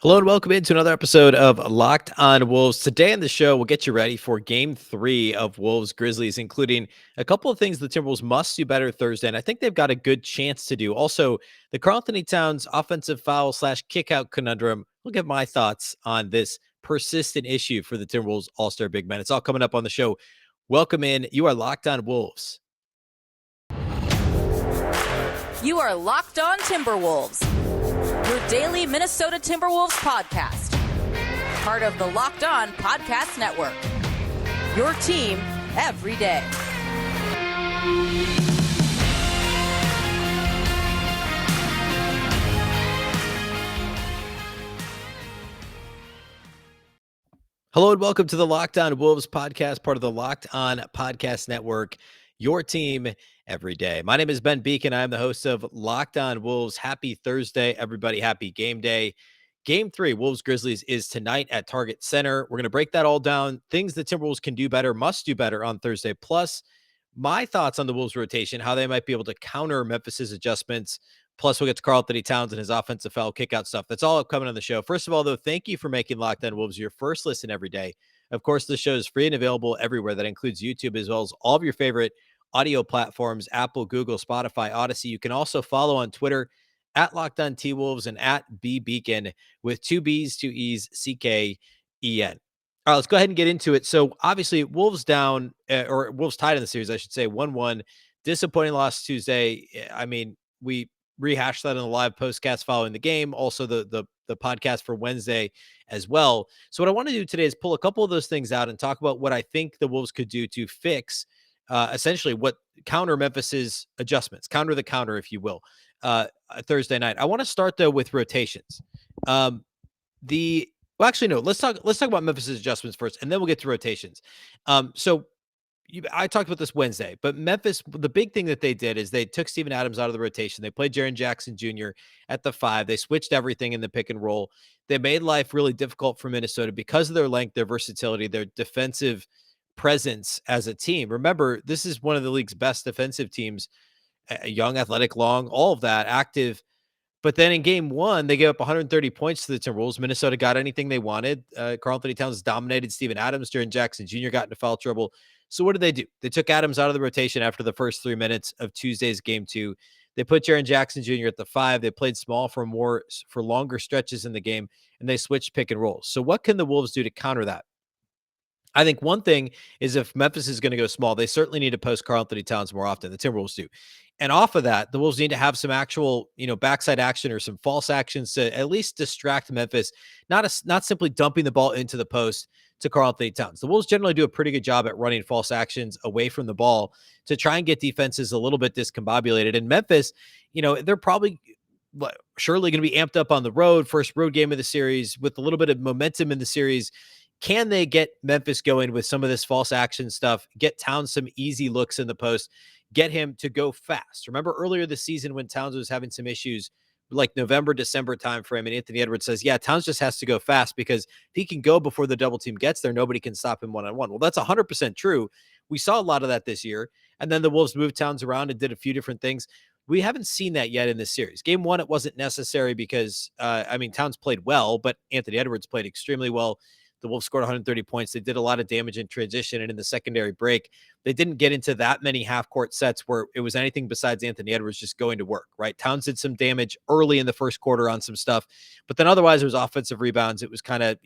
Hello and welcome into another episode of Locked On Wolves. Today on the show, we'll get you ready for Game 3 of Wolves Grizzlies, including a couple of things the Timberwolves must do better Thursday, and I think they've got a good chance to do. Also, the Karl-Anthony Towns offensive foul slash kickout conundrum. We'll get my thoughts on this persistent issue for the Timberwolves All-Star big men. It's all coming up on the show. Welcome in. You are Locked On Wolves. You are Locked On Timberwolves, your daily Minnesota Timberwolves podcast. Part of the Locked On Podcast Network. Your team every day. Hello and welcome to the Locked On Wolves podcast, part of the Locked On Podcast Network, your team every day. My name is Ben Beecken. I am the host of Locked On Wolves. Happy Thursday, everybody. Happy game day. Game 3, Wolves Grizzlies, is tonight at Target Center. We're going to break that all down. Things the Timberwolves can do better, must do better on Thursday. Plus, my thoughts on the Wolves rotation, how they might be able to counter Memphis's adjustments. Plus, we'll get to Karl-Anthony Towns and his offensive foul kickout stuff. That's all coming on the show. First of all, though, thank you for making Locked On Wolves your first listen every day. Of course, the show is free and available everywhere. That includes YouTube as well as all of your favorite audio platforms, Apple, Google, Spotify, Odyssey. You can also follow on Twitter at Locked On T-Wolves and at Beecken with two B's, two E's, C-K-E-N. All right, let's go ahead and get into it. So obviously Wolves down, or Wolves tied in the series, I should say, 1-1. Disappointing loss Tuesday. I mean, we rehashed that in the live postcast following the game. Also the podcast for Wednesday as well. So what I want to do today is pull a couple of those things out and talk about what I think the Wolves could do to fix essentially what counter Memphis's adjustments, counter the counter, if you will, Thursday night. I want to start though with rotations. Well, actually, no. Let's talk about Memphis's adjustments first, and then we'll get to rotations. I talked about this Wednesday, but Memphis, the big thing that they did is they took Steven Adams out of the rotation. They played Jaren Jackson Jr. at the 5. They switched everything in the pick and roll. They made life really difficult for Minnesota because of their length, their versatility, their defensive presence as a team. Remember, this is one of the league's best defensive teams, young, athletic, long, all of that, active. But then in game 1, they gave up 130 points to the Timberwolves. Minnesota got anything they wanted. Karl-Anthony Towns dominated Steven Adams. Jaren Jackson Jr. got into foul trouble. So what did they do? They took Adams out of the rotation after the first 3 minutes of Tuesday's game 2. They put Jaren Jackson Jr. at the 5. They played small for longer stretches in the game, and they switched pick and rolls. So what can the Wolves do to counter that? I think one thing is if Memphis is going to go small, they certainly need to post Karl-Anthony Towns more often. The Timberwolves do. And off of that, the Wolves need to have some actual, backside action or some false actions to at least distract Memphis, not simply dumping the ball into the post to Karl-Anthony Towns. The Wolves generally do a pretty good job at running false actions away from the ball to try and get defenses a little bit discombobulated. And Memphis, they're probably surely going to be amped up on the road, first road game of the series with a little bit of momentum in the series. Can they get Memphis going with some of this false action stuff, get Towns some easy looks in the post, get him to go fast? Remember earlier this season when Towns was having some issues like November, December timeframe, and Anthony Edwards says, yeah, Towns just has to go fast because if he can go before the double team gets there, nobody can stop him one-on-one. Well, that's 100% true. We saw a lot of that this year. And then the Wolves moved Towns around and did a few different things. We haven't seen that yet in this series. Game 1, it wasn't necessary because, Towns played well, but Anthony Edwards played extremely well. The Wolves scored 130 points. They did a lot of damage in transition and in the secondary break. They didn't get into that many half-court sets where it was anything besides Anthony Edwards just going to work, right? Towns did some damage early in the first quarter on some stuff, but then otherwise it was offensive rebounds. It was kind of,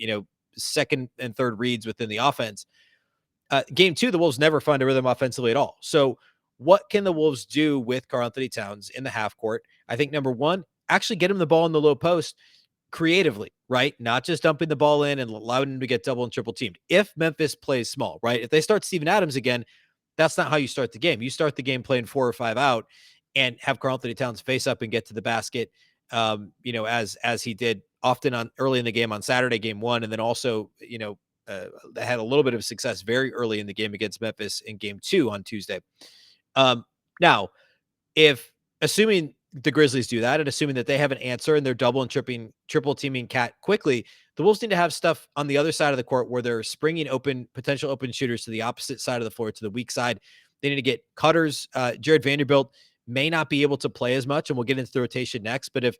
second and third reads within the offense. Game 2, the Wolves never found a rhythm offensively at all. So what can the Wolves do with Karl-Anthony Towns in the half-court? I think, number one, actually get him the ball in the low post creatively, right? Not just dumping the ball in and allowing him to get double and triple teamed. If Memphis plays small, right? If they start Steven Adams again, that's not how you start the game. You start the game playing 4 or 5 out and have Karl-Anthony Towns face up and get to the basket, as he did often on early in the game on Saturday, game 1, and then also, had a little bit of success very early in the game against Memphis in game 2 on Tuesday. Now, if assuming the Grizzlies do that and assuming that they have an answer and they're double and triple teaming Cat quickly, the Wolves need to have stuff on the other side of the court where they're springing potential open shooters to the opposite side of the floor, to the weak side. They need to get cutters. Jared Vanderbilt may not be able to play as much, and we'll get into the rotation next. But if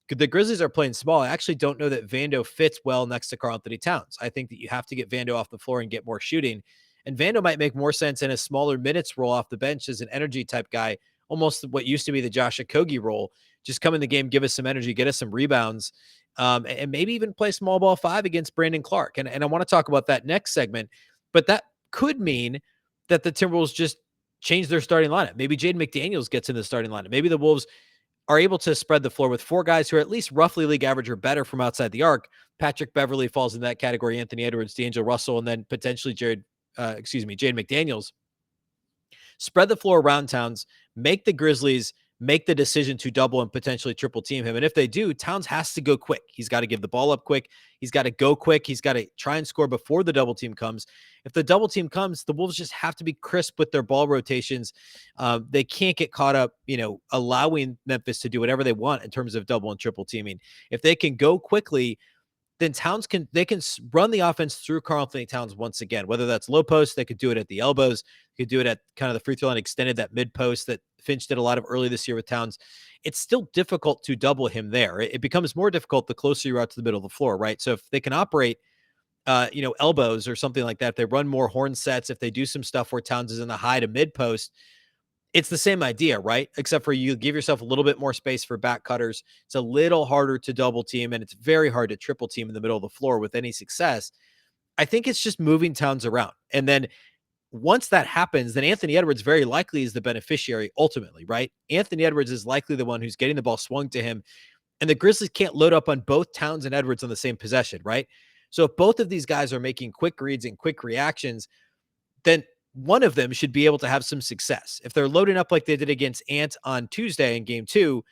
the Grizzlies are playing small. I actually don't know that Vando fits well next to Karl-Anthony Towns. I think that you have to get Vando off the floor and get more shooting. And Vando might make more sense in a smaller minutes role off the bench as an energy type guy, almost what used to be the Josh Okogie role. Just come in the game, give us some energy, get us some rebounds, and maybe even play small ball five against Brandon Clark. And I want to talk about that next segment, but that could mean that the Timberwolves just change their starting lineup. Maybe Jaden McDaniels gets in the starting lineup. Maybe the Wolves are able to spread the floor with four guys who are at least roughly league average or better from outside the arc. Patrick Beverley falls in that category, Anthony Edwards, D'Angelo Russell, and then potentially Jaden McDaniels. Spread the floor around Towns, make the Grizzlies make the decision to double and potentially triple team him. And if they do, Towns has to go quick. He's got to give the ball up quick. He's got to go quick. He's got to try and score before the double team comes. If the double team comes, the Wolves just have to be crisp with their ball rotations. They can't get caught up, allowing Memphis to do whatever they want in terms of double and triple teaming. If they can go quickly, then they can run the offense through Karl-Anthony Towns once again, whether that's low post, they could do it at the elbows, could do it at kind of the free throw line, extended that mid post that Finch did a lot of early this year with Towns. It's still difficult to double him there. It becomes more difficult the closer you're out to the middle of the floor, right? So if they can operate, elbows or something like that, if they run more horn sets, if they do some stuff where Towns is in the high to mid post, it's the same idea, right? Except for you give yourself a little bit more space for back cutters. It's a little harder to double team, and it's very hard to triple team in the middle of the floor with any success. I think it's just moving Towns around. And then once that happens, then Anthony Edwards very likely is the beneficiary ultimately, right? Anthony Edwards is likely the one who's getting the ball swung to him. And the Grizzlies can't load up on both Towns and Edwards on the same possession, right? So if both of these guys are making quick reads and quick reactions, then one of them should be able to have some success. If they're loading up like they did against Ant on Tuesday in game 2,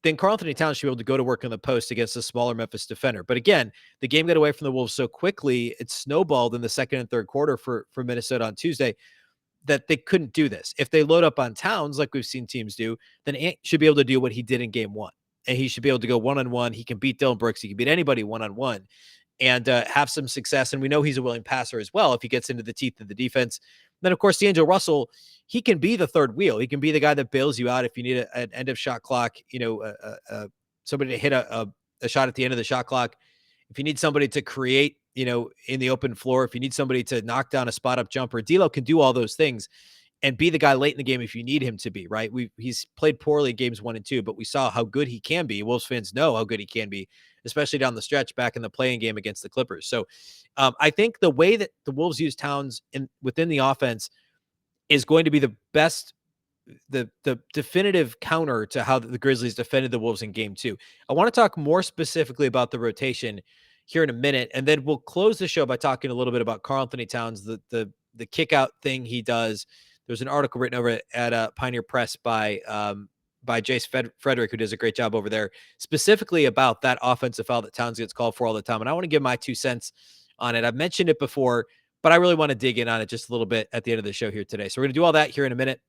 then Karl-Anthony Towns should be able to go to work on the post against a smaller Memphis defender. But again, the game got away from the Wolves so quickly, it snowballed in the second and third quarter for Minnesota on Tuesday that they couldn't do this. If they load up on Towns, like we've seen teams do, then Ant should be able to do what he did in game 1. And he should be able to go one-on-one. He can beat Dillon Brooks. He can beat anybody one-on-one and have some success. And we know he's a willing passer as well if he gets into the teeth of the defense. Then, of course, D'Angelo Russell, he can be the third wheel. He can be the guy that bails you out if you need an end of shot clock, somebody to hit a shot at the end of the shot clock. If you need somebody to create, in the open floor, if you need somebody to knock down a spot up jumper, D'Lo can do all those things and be the guy late in the game if you need him to be, right? He's played poorly in games 1 and 2, but we saw how good he can be. Wolves fans know how good he can be, especially down the stretch back in the playing game against the Clippers. So I think the way that the Wolves use Towns within the offense is going to be the best, the definitive counter to how the Grizzlies defended the Wolves in game 2. I want to talk more specifically about the rotation here in a minute, and then we'll close the show by talking a little bit about Karl-Anthony Towns, the kick out thing he does. There's an article written over at Pioneer Press by Jace Frederick, who does a great job over there, specifically about that offensive foul that Towns gets called for all the time. And I want to give my 2 cents on it. I've mentioned it before, but I really want to dig in on it just a little bit at the end of the show here today. So we're going to do all that here in a minute.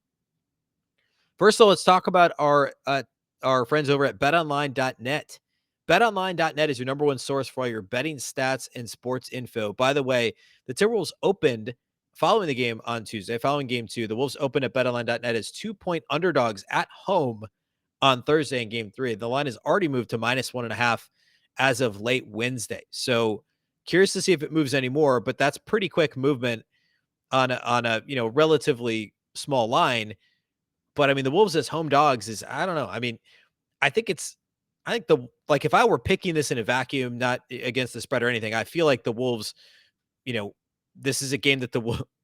First of all, let's talk about our friends over at betonline.net. BetOnline.net is your number one source for all your betting stats and sports info. By the way, the Timberwolves opened following the game on Tuesday, following game 2. The Wolves opened at BetOnline.net as 2-point underdogs at home on Thursday in game 3. The line has already moved to -1.5 as of late Wednesday. So curious to see if it moves anymore, but that's pretty quick movement on a relatively small line. But I mean, the Wolves as home dogs is, I don't know. I mean, I think if I were picking this in a vacuum, not against the spread or anything, I feel like the Wolves, this is a game that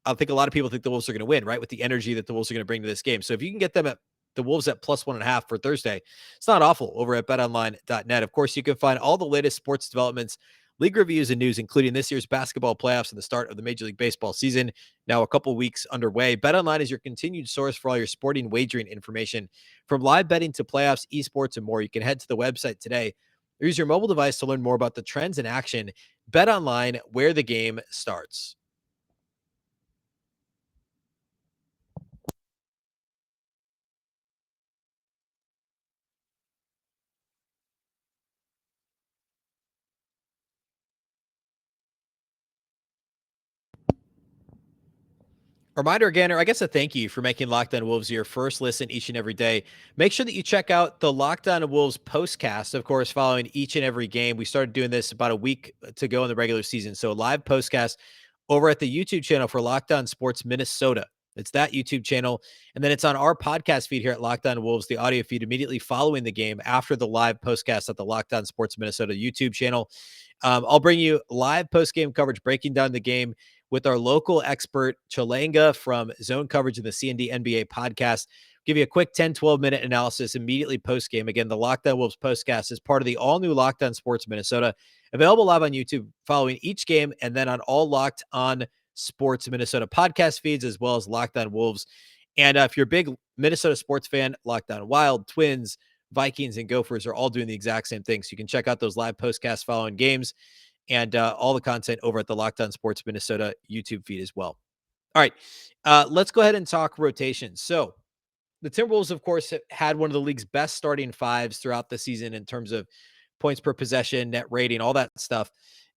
I think a lot of people think the Wolves are going to win, right? With the energy that the Wolves are going to bring to this game. So if you can get them at the Wolves at +1.5 for Thursday, it's not awful over at betonline.net. Of course, you can find all the latest sports developments, league reviews, and news, including this year's basketball playoffs and the start of the Major League Baseball season. Now a couple weeks underway. BetOnline is your continued source for all your sporting wagering information, from live betting to playoffs, esports, and more. You can head to the website today or use your mobile device to learn more about the trends in action. BetOnline, where the game starts. Reminder again, or I guess a thank you for making Locked On Wolves your first listen each and every day. Make sure that you check out the Locked On Wolves postcast, of course, following each and every game. We started doing this about a week to go in the regular season. So, live postcast over at the YouTube channel for Locked On Sports Minnesota. It's that YouTube channel. And then it's on our podcast feed here at Locked On Wolves, the audio feed immediately following the game after the live postcast at the Locked On Sports Minnesota YouTube channel. I'll bring you live post-game coverage breaking down the game with our local expert, Chalanga from Zone Coverage of the C&D NBA podcast. Give you a quick 10, 12-minute analysis immediately post-game. Again, the Locked On Wolves postcast is part of the all-new Locked On Sports Minnesota, available live on YouTube following each game, and then on all Locked On Sports Minnesota podcast feeds, as well as Locked On Wolves. And if you're a big Minnesota sports fan, Locked On Wild, Twins, Vikings, and Gophers are all doing the exact same thing. So you can check out those live postcasts following games and all the content over at the Locked On Sports Minnesota YouTube feed as well. All right, let's go ahead and talk rotations. So the Timberwolves, of course, have had one of the league's best starting fives throughout the season in terms of points per possession, net rating, all that stuff.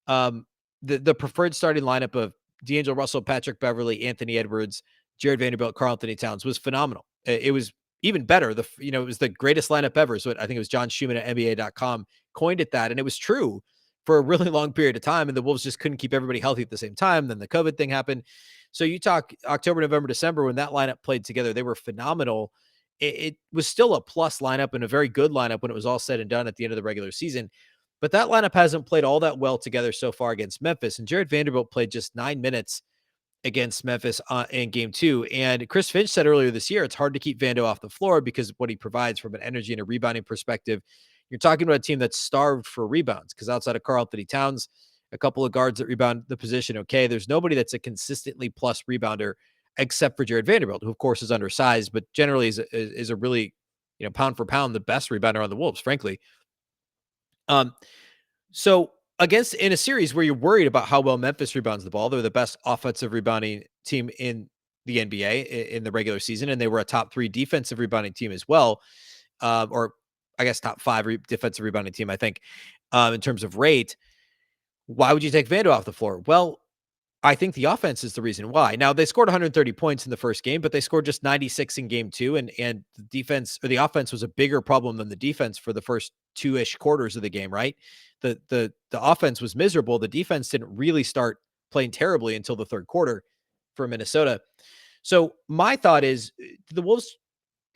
The preferred starting lineup of D'Angelo Russell, Patrick Beverley, Anthony Edwards, Jared Vanderbilt, Karl-Anthony Towns was phenomenal. It was even better. It was the greatest lineup ever. So I think it was John Schumann at NBA.com coined it that, and it was true for a really long period of time. And the Wolves just couldn't keep everybody healthy at the same time. Then the COVID thing happened. So you talk October, November, December, when that lineup played together, they were phenomenal. It was still a plus lineup and a very good lineup when it was all said and done at the end of the regular season. But that lineup hasn't played all that well together so far against Memphis. And Jared Vanderbilt played just 9 minutes against Memphis in game 2. And Chris Finch said earlier this year, it's hard to keep Vando off the floor because of what he provides from an energy and a rebounding perspective. You're talking about a team that's starved for rebounds because outside of Karl-Anthony Towns, a couple of guards that rebound the position, okay, there's nobody that's a consistently plus rebounder except for Jared Vanderbilt, who of course is undersized, but generally is a really, pound for pound, the best rebounder on the Wolves, frankly. So against in a series where you're worried about how well Memphis rebounds the ball, they're the best offensive rebounding team in the NBA in the regular season, and they were a top 3 defensive rebounding team as well, or I guess top 5 defensive rebounding team, I think, in terms of rate. Why would you take Vando off the floor? Well, I think the offense is the reason why. Now they scored 130 points in the first game, but they scored just 96 in game 2, and the defense or the offense was a bigger problem than the defense for the first 2-ish quarters of the game, right? The offense was miserable. The defense didn't really start playing terribly until the third quarter for Minnesota. So my thought is the Wolves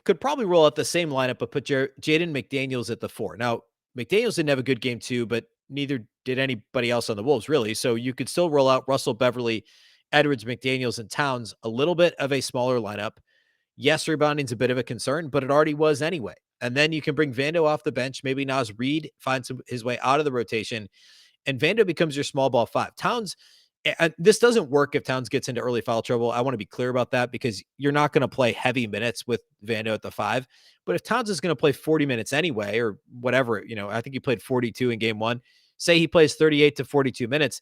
could probably roll out the same lineup, but put Jaden McDaniels at the 4. Now, McDaniels didn't have a good game 2, but neither did anybody else on the Wolves, really. So you could still roll out Russell, Beverley, Edwards, McDaniels, and Towns, a little bit of a smaller lineup. Yes, rebounding's a bit of a concern, but it already was anyway. And then you can bring Vando off the bench. Maybe Naz Reid finds his way out of the rotation, and Vando becomes your small ball 5. Towns, this doesn't work if Towns gets into early foul trouble. I want to be clear about that because you're not going to play heavy minutes with Vando at the 5. But if Towns is going to play 40 minutes anyway, or whatever, I think he played 42 in game 1. Say he plays 38 to 42 minutes.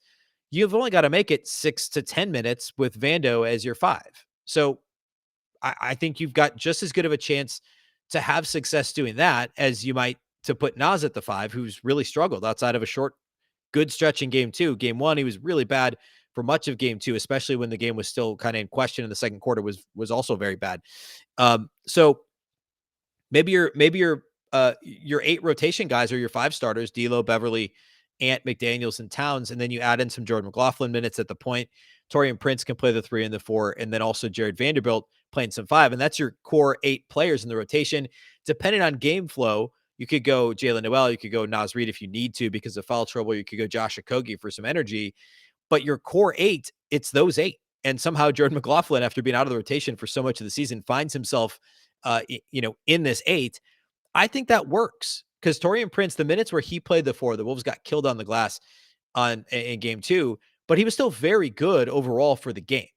You've only got to make it 6 to 10 minutes with Vando as your 5. So I think you've got just as good of a chance to have success doing that as you might to put Naz at the 5, who's really struggled outside of a short, good stretch in game 2. Game 1, he was really bad for much of game 2, especially when the game was still kind of in question in the second quarter was also very bad. So maybe your 8 rotation guys are your 5 starters, D'Lo, Beverley, Ant, McDaniels, and Towns, and then you add in some Jordan McLaughlin minutes at the point. Taurean Prince can play the 3 and the 4, and then also Jared Vanderbilt playing some 5, and that's your core 8 players in the rotation. Depending on game flow, you could go Jalen Noel, you could go Naz Reid if you need to because of foul trouble, you could go Josh Okogie for some energy, but your core 8, it's those 8. And somehow Jordan McLaughlin, after being out of the rotation for so much of the season, finds himself, in this 8. I think that works because Taurean Prince, the minutes where he played the 4, the Wolves got killed on the glass in game 2, but he was still very good overall for the game.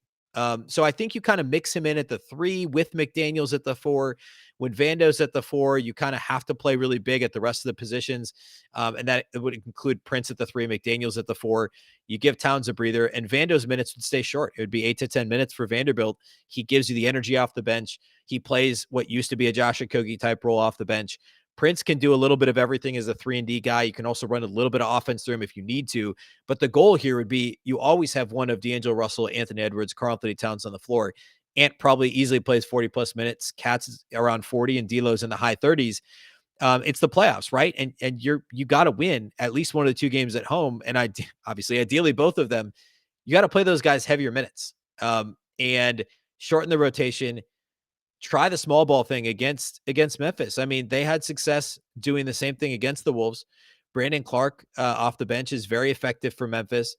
So I think you kind of mix him in at the 3 with McDaniels at the 4. When Vando's at the 4, you kind of have to play really big at the rest of the positions. And that would include Prince at the 3, McDaniels at the 4. You give Towns a breather, and Vando's minutes would stay short. It would be 8 to 10 minutes for Vanderbilt. He gives you the energy off the bench. He plays what used to be a Josh Okogie type role off the bench. Prince can do a little bit of everything as a 3-and-D guy. You can also run a little bit of offense through him if you need to. But the goal here would be you always have one of D'Angelo Russell, Anthony Edwards, Karl-Anthony Towns on the floor. Ant probably easily plays 40 plus minutes. Cats is around 40 and D'Lo's in the high 30s. It's the playoffs, right? And you got to win at least one of the two games at home, and obviously, ideally, both of them. You got to play those guys heavier minutes, and shorten the rotation. Try the small ball thing against Memphis. I mean, they had success doing the same thing against the Wolves. Brandon Clark off the bench is very effective for Memphis.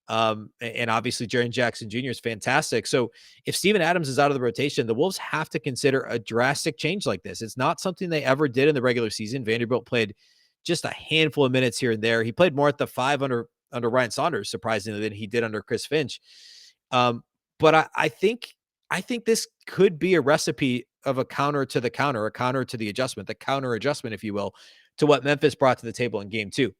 And obviously Jaren Jackson Jr. is fantastic. So if Steven Adams is out of the rotation, the Wolves have to consider a drastic change like this. It's not something they ever did in the regular season. Vanderbilt played just a handful of minutes here and there. He played more at the five under Ryan Saunders, surprisingly, than he did under Chris Finch. But I think this could be a recipe of a counter to the counter, a counter to the adjustment, the counter adjustment, if you will, to what Memphis brought to the table in game two.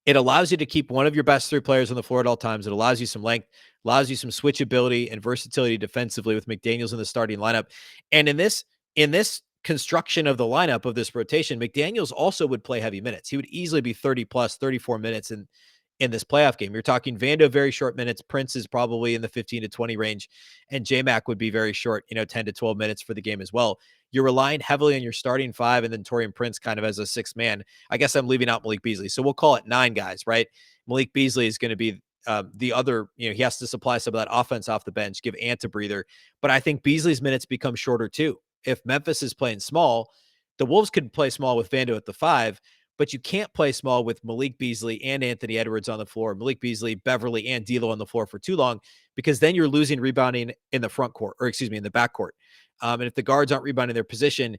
It allows you to keep one of your best three players on the floor at all times. It allows you some length, allows you some switchability and versatility defensively with McDaniels in the starting lineup. And in this construction of the lineup of this rotation, McDaniels also would play heavy minutes. He would easily be 30 plus 34 minutes in this playoff game. You're talking Vando very short minutes. Prince is probably in the 15 to 20 range, and J-Mac would be very short, 10 to 12 minutes for the game as well. You're relying heavily on your starting five and then Taurean Prince kind of as a sixth man. I guess I'm leaving out Malik Beasley. So we'll call it 9 guys, right? Malik Beasley is going to be the other, he has to supply some of that offense off the bench, give Ant a breather. But I think Beasley's minutes become shorter too. If Memphis is playing small, the Wolves could play small with Vando at the 5, but you can't play small with Malik Beasley and Anthony Edwards on the floor, Malik Beasley, Beverly, and D'Lo on the floor for too long, because then you're losing rebounding in the front court, or excuse me, in the back court. And if the guards aren't rebounding their position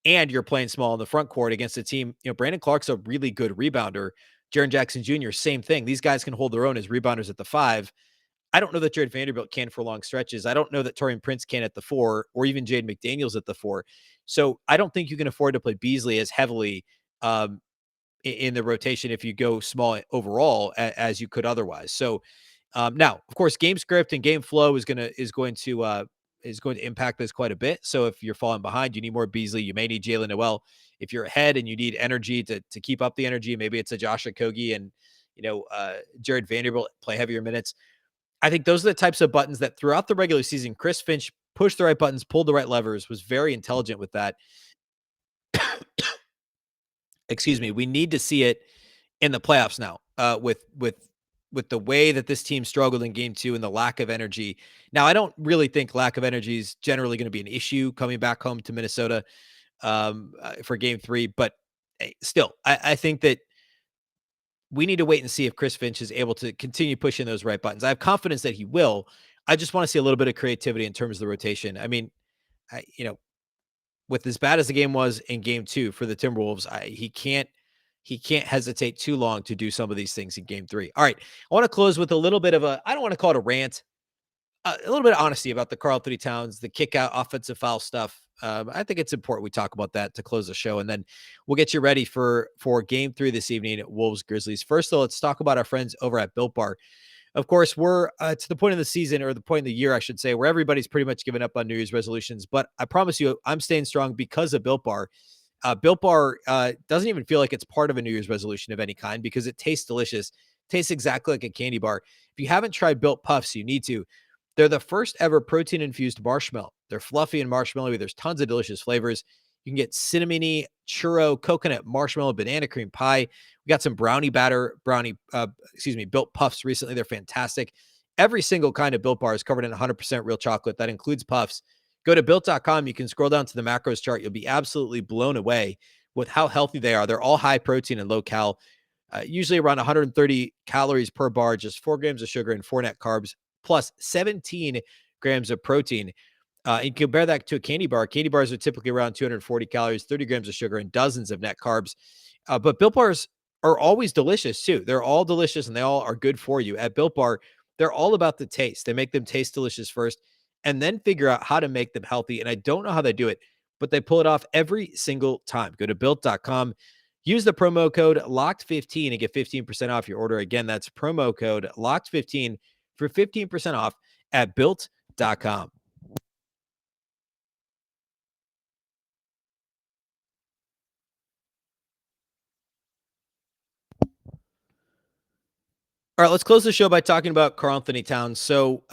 and you're playing small in the front court against a team, Brandon Clark's a really good rebounder. Jaren Jackson Jr., same thing. These guys can hold their own as rebounders at the 5. I don't know that Jared Vanderbilt can for long stretches. I don't know that Taurean Prince can at the 4, or even Jade McDaniels at the 4. So I don't think you can afford to play Beasley as heavily in the rotation if you go small overall as you could otherwise. So now, of course, game script and game flow is going to impact this quite a bit. So if you're falling behind, you need more Beasley. You may need Jalen Noel. If you're ahead and you need energy to keep up the energy, maybe it's a Josh Okogie and Jared Vanderbilt play heavier minutes. I think those are the types of buttons that throughout the regular season, Chris Finch pushed the right buttons, pulled the right levers, was very intelligent with that. Excuse me. We need to see it in the playoffs now, with the way that this team struggled in game 2 and the lack of energy. Now, I don't really think lack of energy is generally going to be an issue coming back home to Minnesota for game 3, but still, I think that we need to wait and see if Chris Finch is able to continue pushing those right buttons. I have confidence that he will. I just want to see a little bit of creativity in terms of the rotation. I mean, with as bad as the game was in game 2 for the Timberwolves, he can't hesitate too long to do some of these things in game 3. All right. I want to close with a little bit of I don't want to call it a rant, a little bit of honesty about the Karl-Anthony Towns, the kick out offensive foul stuff. I think it's important we talk about that to close the show, and then we'll get you ready for game 3 this evening at Wolves Grizzlies. First, though, let's talk about our friends over at Built Bar. Of course, we're to the point of the season, or the point of the year, I should say, where everybody's pretty much given up on New Year's resolutions. But I promise you, I'm staying strong because of Built Bar. Built Bar doesn't even feel like it's part of a New Year's resolution of any kind because it tastes delicious. Tastes exactly like a candy bar. If you haven't tried Built Puffs, you need to. They're the first ever protein-infused marshmallow. They're fluffy and marshmallowy. There's tons of delicious flavors. You can get cinnamony, churro, coconut, marshmallow, banana cream pie. We got some Built Puffs recently. They're fantastic. Every single kind of Built Bar is covered in 100% real chocolate. That includes puffs. Go to Built.com. You can scroll down to the macros chart. You'll be absolutely blown away with how healthy they are. They're all high protein and low cal, usually around 130 calories per bar, just 4 grams of sugar and 4 net carbs, plus 17 grams of protein. And you compare that to a candy bar. Candy bars are typically around 240 calories, 30 grams of sugar, and dozens of net carbs. But Built Bars are always delicious, too. They're all delicious, and they all are good for you. At Built Bar, they're all about the taste. They make them taste delicious first and then figure out how to make them healthy. And I don't know how they do it, but they pull it off every single time. Go to Built.com. Use the promo code LOCKED15 and get 15% off your order. Again, that's promo code LOCKED15 for 15% off at Built.com. All right, let's close the show by talking about Karl-Anthony Towns. So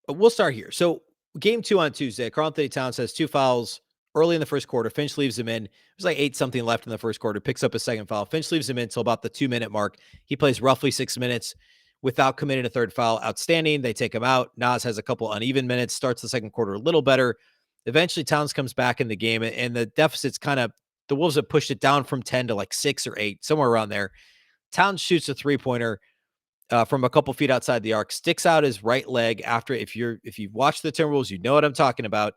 we'll start here. So game 2 on Tuesday, Karl-Anthony Towns has 2 fouls early in the first quarter. Finch leaves him in. There's like 8 something left in the first quarter, picks up a second foul. Finch leaves him in until about the 2-minute mark. He plays roughly 6 minutes without committing a third foul. Outstanding. They take him out. Nas has a couple uneven minutes, starts the second quarter a little better. Eventually, Towns comes back in the game, and the deficit's kind of, the Wolves have pushed it down from 10 to like 6 or 8, somewhere around there. Towns shoots a three-pointer from a couple feet outside the arc, sticks out his right leg after. If you've watched the Timberwolves, you know what I'm talking about.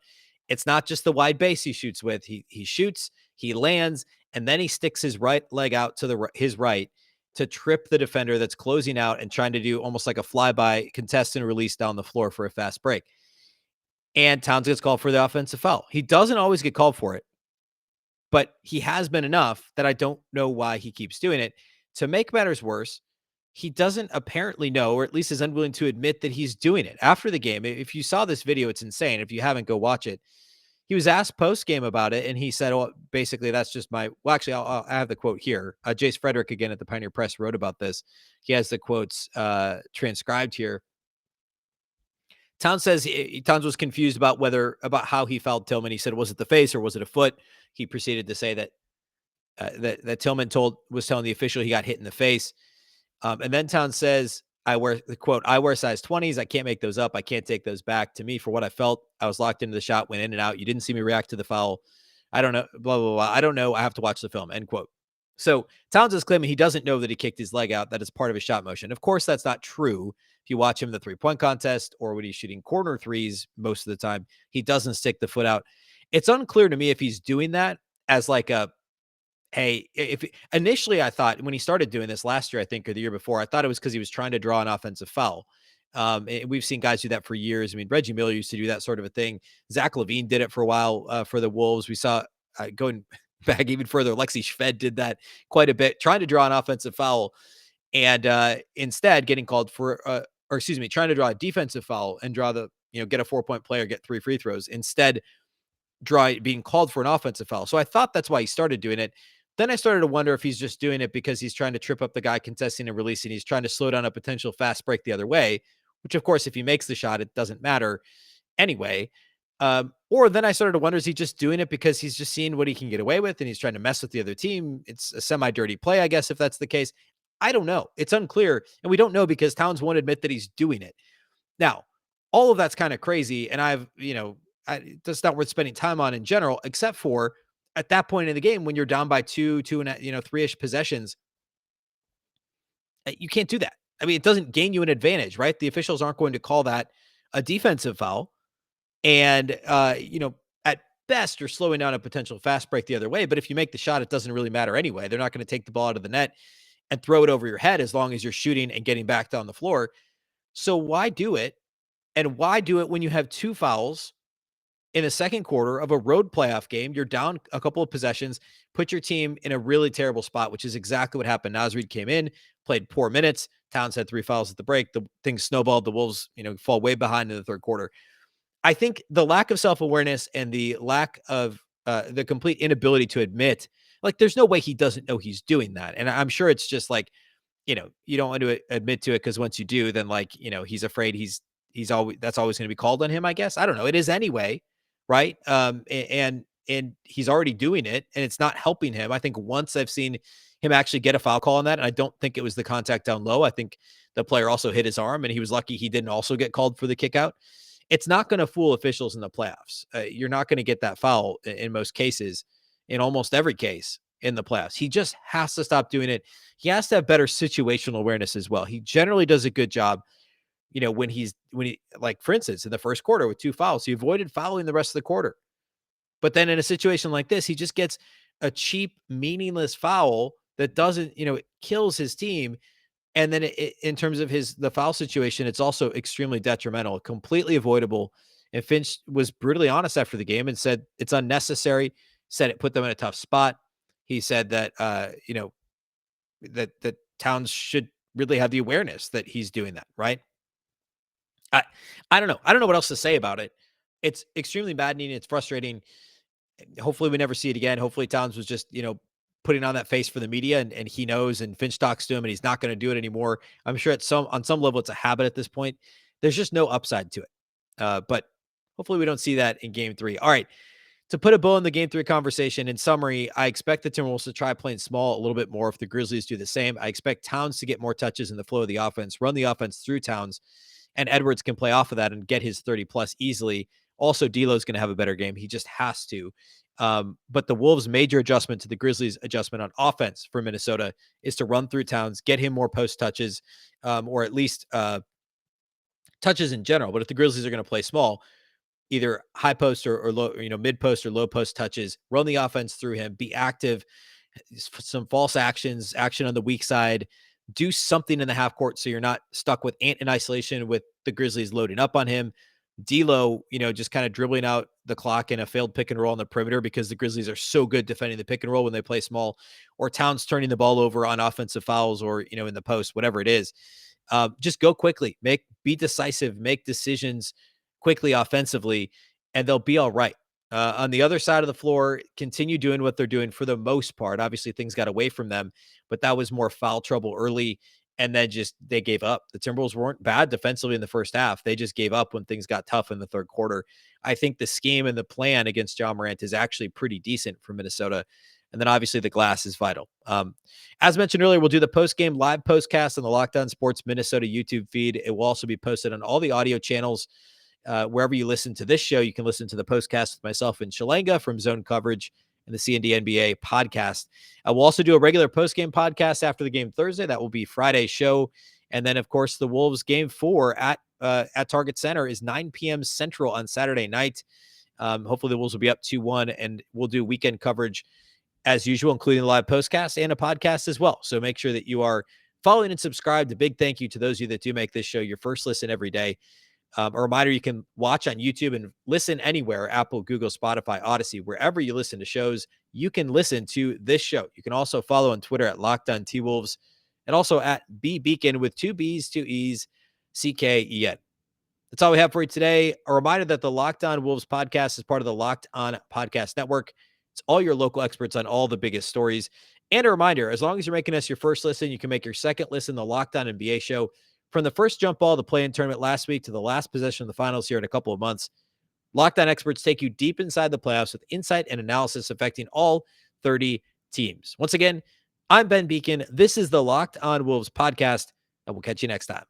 It's not just the wide base he shoots with. He shoots, he lands, and then he sticks his right leg out to his right to trip the defender that's closing out and trying to do almost like a flyby contest and release down the floor for a fast break. And Towns gets called for the offensive foul. He doesn't always get called for it, but he has been enough that I don't know why he keeps doing it. To make matters worse, he doesn't apparently know, or at least is unwilling to admit that he's doing it. After the game, if you saw this video, it's insane. If you haven't, go watch it. He was asked post game about it, and he said, "Oh, basically, that's just my." Well, actually, I have the quote here. Jace Frederick again at the Pioneer Press wrote about this. He has the quotes transcribed here. Towns says Towns was confused about how he fouled Tillman. He said, "Was it the face or was it a foot?" He proceeded to say that Tillman was telling the official he got hit in the face. And then Towns says, I wear size 20s. I can't make those up. I can't take those back. To me, for what I felt, I was locked into the shot, went in and out. You didn't see me react to the foul. I don't know, blah, blah, blah. I don't know. I have to watch the film, end quote. So Towns is claiming he doesn't know that he kicked his leg out, that is part of his shot motion. Of course, that's not true. If you watch him in the 3-point contest or when he's shooting corner threes, most of the time, he doesn't stick the foot out. It's unclear to me if he's doing that as like a, hey, if initially I thought when he started doing this last year, I think, or the year before, I thought it was because he was trying to draw an offensive foul. We've seen guys do that for years. I mean, Reggie Miller used to do that sort of a thing. Zach LaVine did it for a while for the Wolves. We saw going back even further, Lexi Shved did that quite a bit, trying to draw an offensive foul and instead getting called for, or excuse me, trying to draw a defensive foul and draw the, get a 4-point play or get 3 free throws. Instead, being called for an offensive foul. So I thought that's why he started doing it. Then I started to wonder if he's just doing it because he's trying to trip up the guy contesting and releasing. He's trying to slow down a potential fast break the other way, which of course, if he makes the shot, it doesn't matter anyway. Or then I started to wonder, is he just doing it because he's just seeing what he can get away with and he's trying to mess with the other team? It's a semi-dirty play, I guess, if that's the case. I don't know. It's unclear. And we don't know because Towns won't admit that he's doing it. Now, all of that's kind of crazy. And that's not worth spending time on in general, except for at that point in the game when you're down by two and 3-ish possessions, you can't do that. I mean, it doesn't gain you an advantage, right? The officials aren't going to call that a defensive foul. And, at best, you're slowing down a potential fast break the other way. But if you make the shot, it doesn't really matter anyway. They're not going to take the ball out of the net and throw it over your head as long as you're shooting and getting back down the floor. So why do it? And why do it when you have 2 fouls in a second quarter of a road playoff game? You're down a couple of possessions, put your team in a really terrible spot, which is exactly what happened. Naz Reid came in, played poor minutes. Towns had 3 fouls at the break. The thing snowballed. The Wolves, fall way behind in the third quarter. I think the lack of self-awareness and the lack of the complete inability to admit, like, there's no way he doesn't know he's doing that. And I'm sure it's just like, you don't want to admit to it because once you do, then he's afraid he's always, that's always going to be called on him, I guess. I don't know. It is anyway. Right. And he's already doing it and it's not helping him. I think once I've seen him actually get a foul call on that, and I don't think it was the contact down low. I think the player also hit his arm and he was lucky he didn't also get called for the kick out. It's not going to fool officials in the playoffs. You're not going to get that foul in most cases, in almost every case in the playoffs. He just has to stop doing it. He has to have better situational awareness as well. He generally does a good job, when he, like, for instance, in the first quarter with 2 fouls, he avoided fouling the rest of the quarter. But then in a situation like this, he just gets a cheap, meaningless foul that doesn't, it kills his team. And then in terms of the foul situation, it's also extremely detrimental, completely avoidable. And Finch was brutally honest after the game and said it's unnecessary, said it put them in a tough spot. He said that, that Towns should really have the awareness that he's doing that, right? I don't know. I don't know what else to say about it. It's extremely maddening. It's frustrating. Hopefully we never see it again. Hopefully Towns was just, putting on that face for the media and he knows, and Finch talks to him and he's not going to do it anymore. I'm sure on some level it's a habit at this point. There's just no upside to it. But hopefully we don't see that in game 3. All right. To put a bow on the game 3 conversation, in summary, I expect the Timberwolves to try playing small a little bit more if the Grizzlies do the same. I expect Towns to get more touches in the flow of the offense, run the offense through Towns, and Edwards can play off of that and get his 30 plus easily. Also, D'Lo's going to have a better game. He just has to. But the Wolves' major adjustment to the Grizzlies' adjustment on offense for Minnesota is to run through Towns, get him more post touches, or at least touches in general. But if the Grizzlies are going to play small, either high post or low, mid post or low post touches, run the offense through him, be active, some false actions, action on the weak side, do something in the half court so you're not stuck with Ant in isolation with the Grizzlies loading up on him. D'Lo, just kind of dribbling out the clock in a failed pick and roll on the perimeter because the Grizzlies are so good defending the pick and roll when they play small, or Towns turning the ball over on offensive fouls or, in the post, whatever it is. Just go quickly, be decisive, make decisions quickly offensively, and they'll be all right. On the other side of the floor, continue doing what they're doing for the most part. Obviously, things got away from them, but that was more foul trouble early, and then they gave up. The Timberwolves weren't bad defensively in the first half. They just gave up when things got tough in the third quarter. I think the scheme and the plan against Ja Morant is actually pretty decent for Minnesota. And then obviously the glass is vital. As mentioned earlier, we'll do the post-game live postcast on the Locked On Sports Minnesota YouTube feed. It will also be posted on all the audio channels. Wherever you listen to this show, you can listen to the postcast with myself and Shalanga from Zone Coverage and the C&D NBA podcast. We'll also do a regular post-game podcast after the game Thursday. That will be Friday's show. And then, of course, the Wolves game 4 at Target Center is 9 p.m. Central on Saturday night. Hopefully the Wolves will be up 2-1, and we'll do weekend coverage as usual, including the live postcast and a podcast as well. So make sure that you are following and subscribed. A big thank you to those of you that do make this show your first listen every day. A reminder, you can watch on YouTube and listen anywhere, Apple, Google, Spotify, Odyssey, wherever you listen to shows, you can listen to this show. You can also follow on Twitter at Locked On T-Wolves and also at Beecken with 2 B's, 2 E's, C-K-E-N. That's all we have for you today. A reminder that the Locked On Wolves podcast is part of the Locked On Podcast Network. It's all your local experts on all the biggest stories. And a reminder, as long as you're making us your first listen, you can make your second listen the Locked On NBA show. From the first jump ball of the play-in tournament last week to the last possession of the finals here in a couple of months, Locked On experts take you deep inside the playoffs with insight and analysis affecting all 30 teams. Once again, I'm Ben Beecken. This is the Locked On Wolves podcast, and we'll catch you next time.